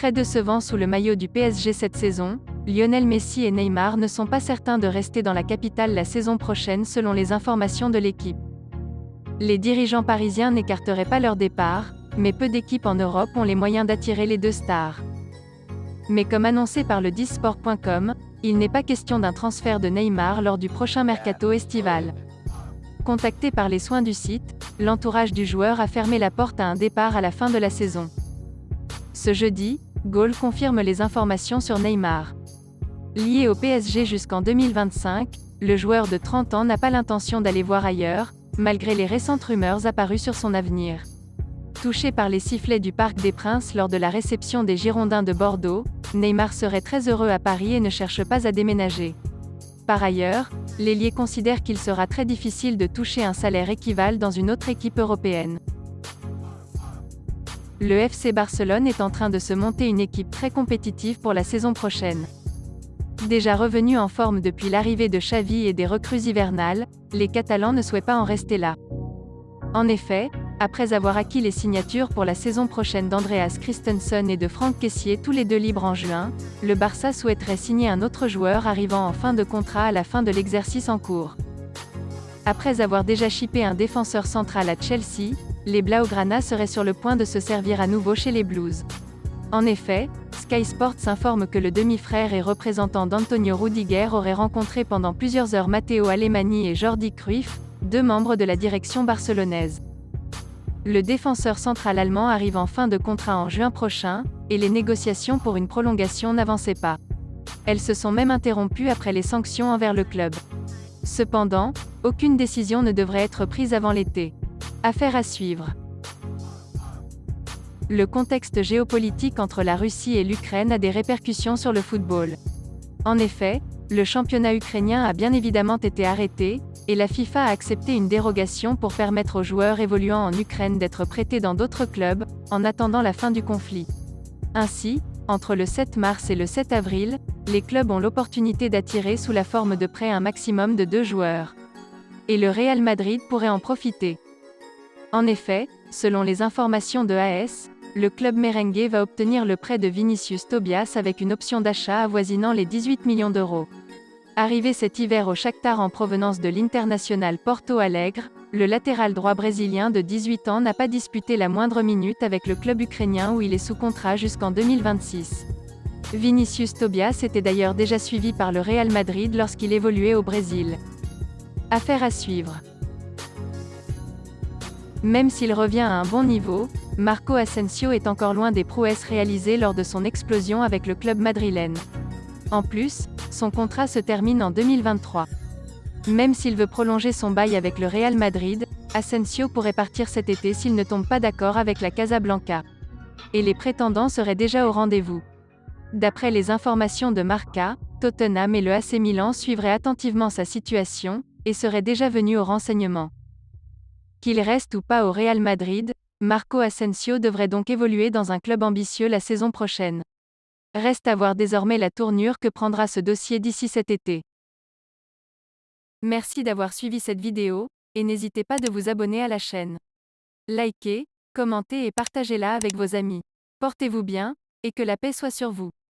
Très décevant sous le maillot du PSG cette saison, Lionel Messi et Neymar ne sont pas certains de rester dans la capitale la saison prochaine selon les informations de l'équipe. Les dirigeants parisiens n'écarteraient pas leur départ, mais peu d'équipes en Europe ont les moyens d'attirer les deux stars. Mais comme annoncé par le 10sport.com, il n'est pas question d'un transfert de Neymar lors du prochain mercato estival. Contacté par les soins du site, l'entourage du joueur a fermé la porte à un départ à la fin de la saison. Ce jeudi, Goal confirme les informations sur Neymar. Lié au PSG jusqu'en 2025, le joueur de 30 ans n'a pas l'intention d'aller voir ailleurs, malgré les récentes rumeurs apparues sur son avenir. Touché par les sifflets du Parc des Princes lors de la réception des Girondins de Bordeaux, Neymar serait très heureux à Paris et ne cherche pas à déménager. Par ailleurs, l'ailier considère qu'il sera très difficile de toucher un salaire équivalent dans une autre équipe européenne. Le FC Barcelone est en train de se monter une équipe très compétitive pour la saison prochaine. Déjà revenus en forme depuis l'arrivée de Xavi et des recrues hivernales, les Catalans ne souhaitent pas en rester là. En effet, après avoir acquis les signatures pour la saison prochaine d'Andreas Christensen et de Franck Kessié tous les deux libres en juin, le Barça souhaiterait signer un autre joueur arrivant en fin de contrat à la fin de l'exercice en cours. Après avoir déjà shippé un défenseur central à Chelsea, les Blaugrana seraient sur le point de se servir à nouveau chez les Blues. En effet, Sky Sports informe que le demi-frère et représentant d'Antonio Rudiger aurait rencontré pendant plusieurs heures Matteo Alemany et Jordi Cruyff, deux membres de la direction barcelonaise. Le défenseur central allemand arrive en fin de contrat en juin prochain, et les négociations pour une prolongation n'avançaient pas. Elles se sont même interrompues après les sanctions envers le club. Cependant, aucune décision ne devrait être prise avant l'été. Affaire à suivre. Le contexte géopolitique entre la Russie et l'Ukraine a des répercussions sur le football. En effet, le championnat ukrainien a bien évidemment été arrêté, et la FIFA a accepté une dérogation pour permettre aux joueurs évoluant en Ukraine d'être prêtés dans d'autres clubs, en attendant la fin du conflit. Ainsi, entre le 7 mars et le 7 avril, les clubs ont l'opportunité d'attirer sous la forme de prêts un maximum de 2 joueurs. Et le Real Madrid pourrait en profiter. En effet, selon les informations de AS, le club merengue va obtenir le prêt de Vinicius Tobias avec une option d'achat avoisinant les 18 millions d'euros. Arrivé cet hiver au Shakhtar en provenance de l'Internacional Porto Alegre, le latéral droit brésilien de 18 ans n'a pas disputé la moindre minute avec le club ukrainien où il est sous contrat jusqu'en 2026. Vinicius Tobias était d'ailleurs déjà suivi par le Real Madrid lorsqu'il évoluait au Brésil. Affaire à suivre. Même s'il revient à un bon niveau, Marco Asensio est encore loin des prouesses réalisées lors de son explosion avec le club madrilène. En plus, son contrat se termine en 2023. Même s'il veut prolonger son bail avec le Real Madrid, Asensio pourrait partir cet été s'il ne tombe pas d'accord avec la Casablanca. Et les prétendants seraient déjà au rendez-vous. D'après les informations de Marca, Tottenham et le AC Milan suivraient attentivement sa situation, et seraient déjà venus au renseignement. Qu'il reste ou pas au Real Madrid, Marco Asensio devrait donc évoluer dans un club ambitieux la saison prochaine. Reste à voir désormais la tournure que prendra ce dossier d'ici cet été. Merci d'avoir suivi cette vidéo, et n'hésitez pas de vous abonner à la chaîne. Likez, commentez et partagez-la avec vos amis. Portez-vous bien, et que la paix soit sur vous.